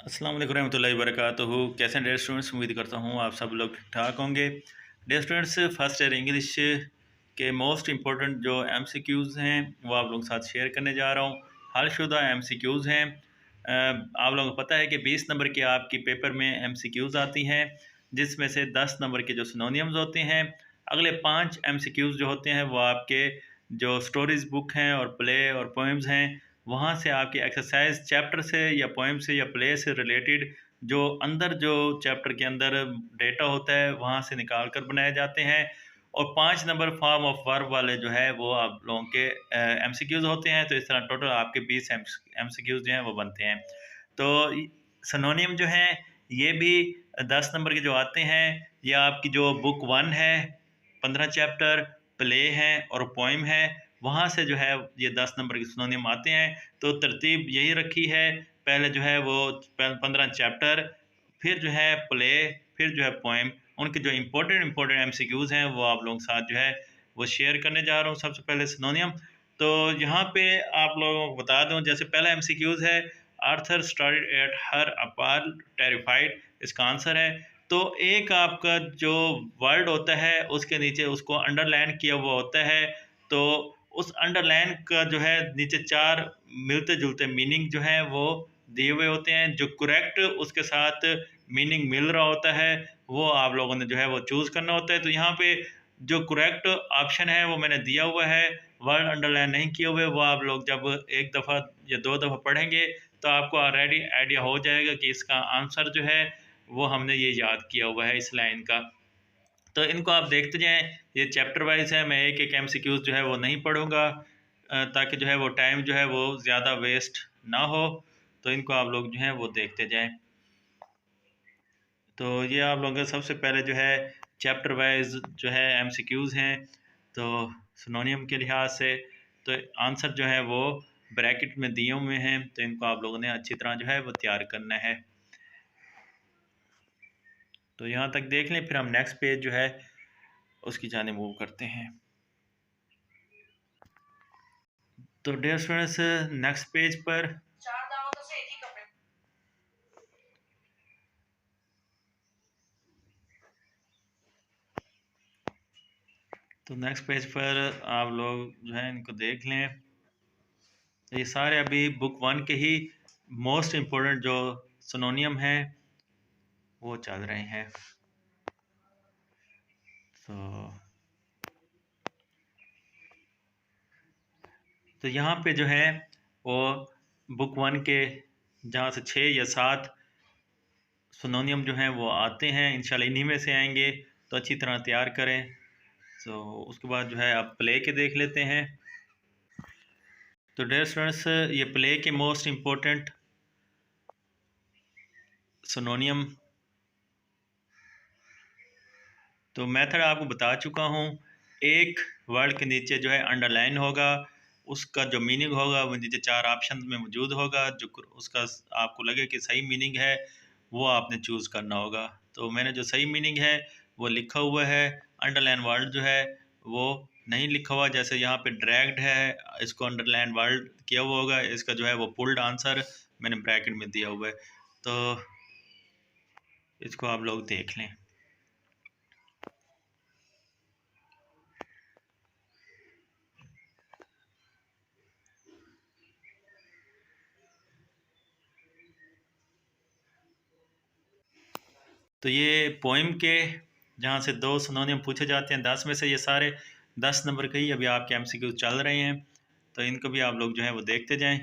अस्सलाम वालेकुम रहमतुल्लाहि वबरकातुहू। कैसे हैं डियर स्टूडेंट्स? उम्मीद करता हूँ आप सब लोग ठीक ठाक होंगे। Dear students, first year English के मोस्ट इम्पोर्टेंट जो एमसीक्यूज़ हैं वो आप लोगों के साथ शेयर करने जा रहा हूँ। हलशुदा एमसीक्यूज़ हैं। आप लोगों को पता है कि 20 नंबर की आपकी पेपर में एमसीक्यूज़ आती हैं, जिसमें से 10 नंबर के जो सिनोनियम्स होते हैं। अगले 5 एमसीक्यूज़ जो होते हैं वो आपके जो स्टोरीज़ बुक हैं और प्ले और पोएम्स हैं, वहाँ से आपकी एक्सरसाइज चैप्टर से या पोएम से या प्ले से रिलेटेड जो अंदर जो चैप्टर के अंदर डेटा होता है वहाँ से निकाल कर बनाए जाते हैं। और 5 नंबर फॉर्म ऑफ वर्ब वाले जो है वो आप लोगों के एमसीक्यूज़ होते हैं। तो इस तरह टोटल आपके 20 एमसीक्यूज़ जो हैं वो बनते हैं। तो सिनोनियम जो हैं ये भी 10 नंबर के जो आते हैं, या आपकी जो बुक 1 है 15 चैप्टर, प्ले हैं और पोएम है, वहाँ से जो है ये 10 नंबर के सिनोनियम आते हैं। तो तरतीब यही रखी है, पहले जो है वो 15 चैप्टर, फिर जो है प्ले, फिर जो है पोएम। उनके जो इम्पोर्टेंट एमसीक्यूज़ हैं वो आप लोगों के साथ जो है वो शेयर करने जा रहा हूँ। सबसे पहले सिनोनियम, तो यहाँ पे आप लोगों को बता दूँ, जैसे पहला एमसीक्यूज़ है, आर्थर स्टार्टेड एट हर अपार टेरिफाइड, इसका आंसर है। तो एक आपका जो वर्ड होता है उसके नीचे उसको अंडरलाइन किया हुआ होता है। तो उस अंडरलाइन का जो है नीचे 4 मिलते-जुलते मीनिंग जो हैं वो दिए हुए होते हैं। जो करेक्ट उसके साथ मीनिंग मिल रहा होता है, वो आप लोगों ने जो है वो चूज़ करना होता है। तो यहाँ पे जो करेक्ट ऑप्शन है वो मैंने दिया हुआ है, वर्ड अंडरलाइन नहीं किए हुए। वो आप लोग जब 1 दफ़ा या 2 दफ़ा पढ़ेंगे तो आपको ऑलरेडी आइडिया हो जाएगा कि इसका आंसर जो है वो हमने ये याद किया हुआ है इस लाइन का। तो इनको आप देखते जाएँ, ये चैप्टर वाइज़ है, मैं एक-एक एमसीक्यूज़ जो है वो नहीं पढ़ूँगा, ताकि जो है वो टाइम जो है वो ज़्यादा वेस्ट ना हो। तो इनको आप लोग जो हैं वो देखते जाएँ। तो ये आप लोगों का सबसे पहले जो है चैप्टर वाइज़ जो है एमसीक्यूज़ हैं। तो सिनोनियम के लिहाज से तो आंसर जो है वो ब्रैकेट में दिए हुए हैं, तो इनको आप लोगों ने अच्छी तरह जो है वो तैयार करना है। तो यहाँ तक देख लें, फिर हम नेक्स्ट पेज जो है उसकी जानिब मूव करते हैं। तो डियर स्टूडेंट्स, नेक्स्ट पेज पर तो नेक्स्ट पेज पर आप लोग जो है इनको देख लें। तो ये सारे अभी बुक 1 के ही मोस्ट इम्पोर्टेंट जो सिनोनियम हैं वो चल रहे हैं। तो यहाँ पे जो है वो बुक 1 के जहाँ से 6 या 7 सिनोनियम जो हैं वो आते हैं, इंशाल्लाह इन्हीं में से आएंगे। तो अच्छी तरह तैयार करें। तो उसके बाद जो है आप प्ले के देख लेते हैं। तो डियर स्टूडेंट्स, ये प्ले के मोस्ट इम्पोर्टेंट सिनोनियम तो मेथड आपको बता चुका हूँ। एक वर्ड के नीचे जो है अंडरलाइन होगा, उसका जो मीनिंग होगा वो नीचे 4 ऑप्शन में मौजूद होगा। जो उसका आपको लगे कि सही मीनिंग है वो आपने चूज़ करना होगा। तो मैंने जो सही मीनिंग है वो लिखा हुआ है। अंडरलाइन वर्ड जो है वो नहीं लिखा हुआ, जैसे यहाँ पे ड्रैग्ड है, इसको अंडरलाइन वर्ड किया हुआ होगा। इसका जो है वो पुल्ड आंसर मैंने ब्रैकेट में दिया हुआ है। तो इसको आप लोग देख लें। तो ये पोइम के जहाँ से 2 सिनोनियम पूछे जाते हैं, 10 में से ये सारे 10 नंबर के ही अभी आपके एमसीक्यू चल रहे हैं। तो इनको भी आप लोग जो है वो देखते जाएं।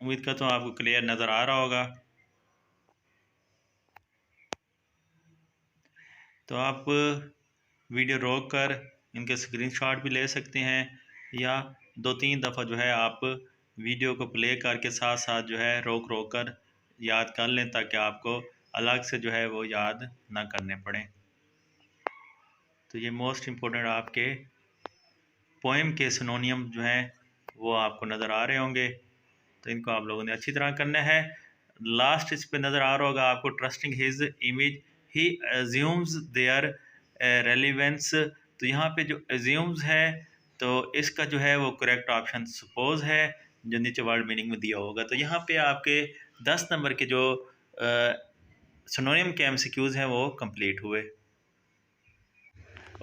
उम्मीद करता हूँ आपको क्लियर नज़र आ रहा होगा। तो आप वीडियो रोक कर इनके स्क्रीनशॉट भी ले सकते हैं, या 2-3 दफ़ा जो है आप वीडियो को प्ले करके साथ साथ जो है रोक रोक कर याद कर लें, ताकि आपको अलग से जो है वो याद ना करने पड़े। तो ये मोस्ट इम्पोर्टेंट आपके पोएम के सिनोनियम जो हैं वो आपको नज़र आ रहे होंगे। तो इनको आप लोगों ने अच्छी तरह करना है। लास्ट इस पे नज़र आ रहा होगा आपको, trusting his image he assumes their relevance. तो यहाँ पे जो एज्यूम्स है तो इसका जो है वो करेक्ट ऑप्शन सपोज है। जो नीचे वर्ड मीनिंग में दिया होगा। तो यहाँ पे आपके 10 नंबर के जो सिनोनिम के एमसीक्यूज़ हैं वो कंप्लीट हुए।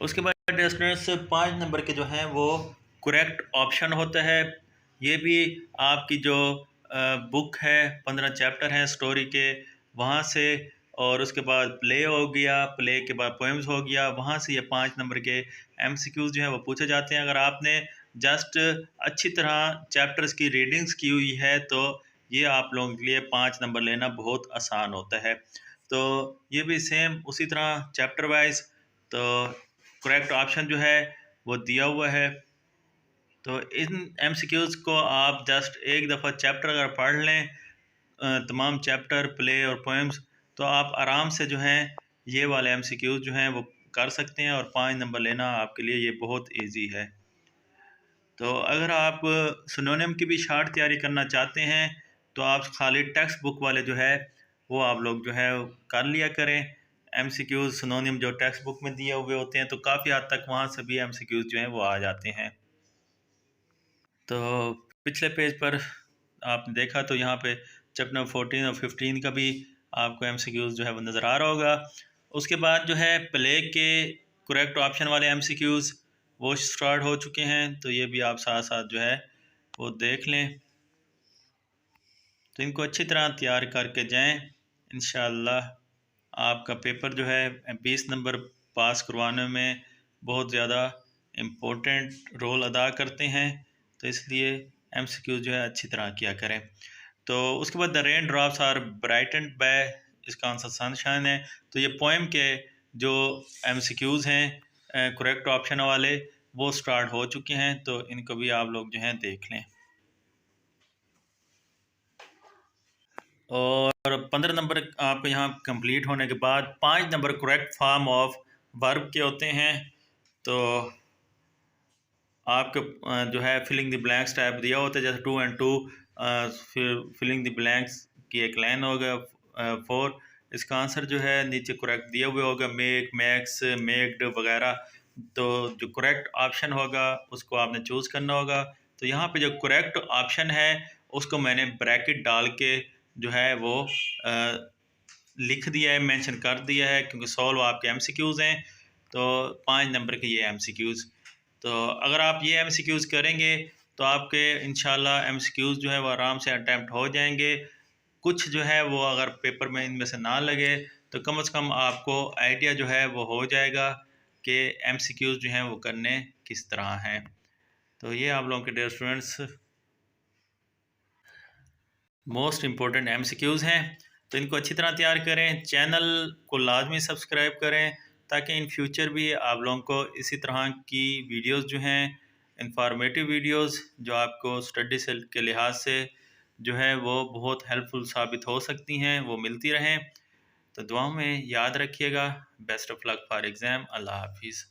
उसके बाद स्टूडेंट्स 5 नंबर के जो हैं वो करेक्ट ऑप्शन होता है। ये भी आपकी जो बुक है, 15 चैप्टर हैं स्टोरी के, वहाँ से, और उसके बाद प्ले हो गया, प्ले के बाद पोएम्स हो गया, वहाँ से ये 5 नंबर के एमसीक्यूज़ जो हैं वो पूछे जाते हैं। अगर आपने जस्ट अच्छी तरह चैप्टर्स की रीडिंग्स की हुई है तो ये आप लोगों के लिए 5 नंबर लेना बहुत आसान होता है। तो ये भी सेम उसी तरह चैप्टर वाइज, तो करेक्ट ऑप्शन जो है वो दिया हुआ है। तो इन एमसीक्यूज़ को आप जस्ट एक दफ़ा चैप्टर अगर पढ़ लें, तमाम चैप्टर, प्ले और पोएम्स, तो आप आराम से जो हैं ये वाले एमसीक्यूज़ जो हैं वो कर सकते हैं और 5 नंबर लेना आपके लिए ये बहुत ईजी है। तो अगर आप सिनोनिम की भी शार्ट तैयारी करना चाहते हैं तो आप खाली टेक्स्ट बुक वाले जो है वो आप लोग जो है कर लिया करें। एमसीक्यूज़ सिनोनिम जो टेक्स्ट बुक में दिए हुए होते हैं तो काफ़ी हद तक वहाँ से भी एमसीक्यूज़ जो हैं वो आ जाते हैं। तो पिछले पेज पर आपने देखा तो यहाँ पे चैप्टर 14 और 15 का भी आपको एमसीक्यूज़ जो है वो नज़र आ रहा होगा। उसके बाद जो है प्ले के करेक्ट ऑप्शन वाले एमसीक्यूज़ वो स्टार्ट हो चुके हैं, तो ये भी आप साथ साथ जो है वो देख लें। तो इनको अच्छी तरह तैयार करके जाएं, इंशाअल्लाह आपका पेपर जो है 20 नंबर पास करवाने में बहुत ज़्यादा इम्पोर्टेंट रोल अदा करते हैं। तो इसलिए एमसीक्यू जो है अच्छी तरह किया करें। तो उसके बाद the rain drops are brightened by, इसका आंसर सनशाइन है। तो ये पोएम के जो एमसीक्यूज़ हैं करेक्ट ऑप्शन वाले वो स्टार्ट हो चुके हैं, तो इनको भी आप लोग जो हैं देख लें। और 15 नंबर आपको यहाँ कंप्लीट होने के बाद 5 number correct form of verb के होते हैं। तो आपके जो है फिलिंग द ब्लैंक्स टाइप दिया होता है, जैसे 2 and 2, फिर फिलिंग द ब्लैंक्स की एक लाइन होगा 4। इसका आंसर जो है नीचे करेक्ट दिया हुआ होगा, मेक, मैक्स, मेक्ड वगैरह। तो जो करेक्ट ऑप्शन होगा उसको आपने चूज़ करना होगा। तो यहाँ पे जो करेक्ट ऑप्शन है उसको मैंने ब्रैकेट डाल के जो है वो लिख दिया है, मेंशन कर दिया है, क्योंकि सॉल्व आपके एमसीक्यूज़ हैं। तो 5 नंबर के ये एमसीक्यूज़, तो अगर आप ये एमसीक्यूज़ करेंगे तो आपके इंशाल्लाह एमसीक्यूज़ जो है वो आराम से अटैम्प्ट हो जाएंगे। कुछ जो है वो अगर पेपर में इनमें से ना लगे तो कम से कम आपको आइडिया जो है वो हो जाएगा कि एमसीक्यूज़ जो हैं वो करने किस तरह हैं। तो ये आप लोगों के dear students most important MCQs हैं। तो इनको अच्छी तरह तैयार करें, चैनल को लाजमी सब्सक्राइब करें ताकि इन फ्यूचर भी आप लोगों को इसी तरह की वीडियोस जो हैं, इंफॉर्मेटिव वीडियोस जो आपको स्टडी से के लिहाज से जो है वो बहुत हेल्पफुल साबित हो सकती हैं, वो मिलती रहें। तो दुआओं में याद रखिएगा। Best of luck for exam. अल्लाह हाफिज़।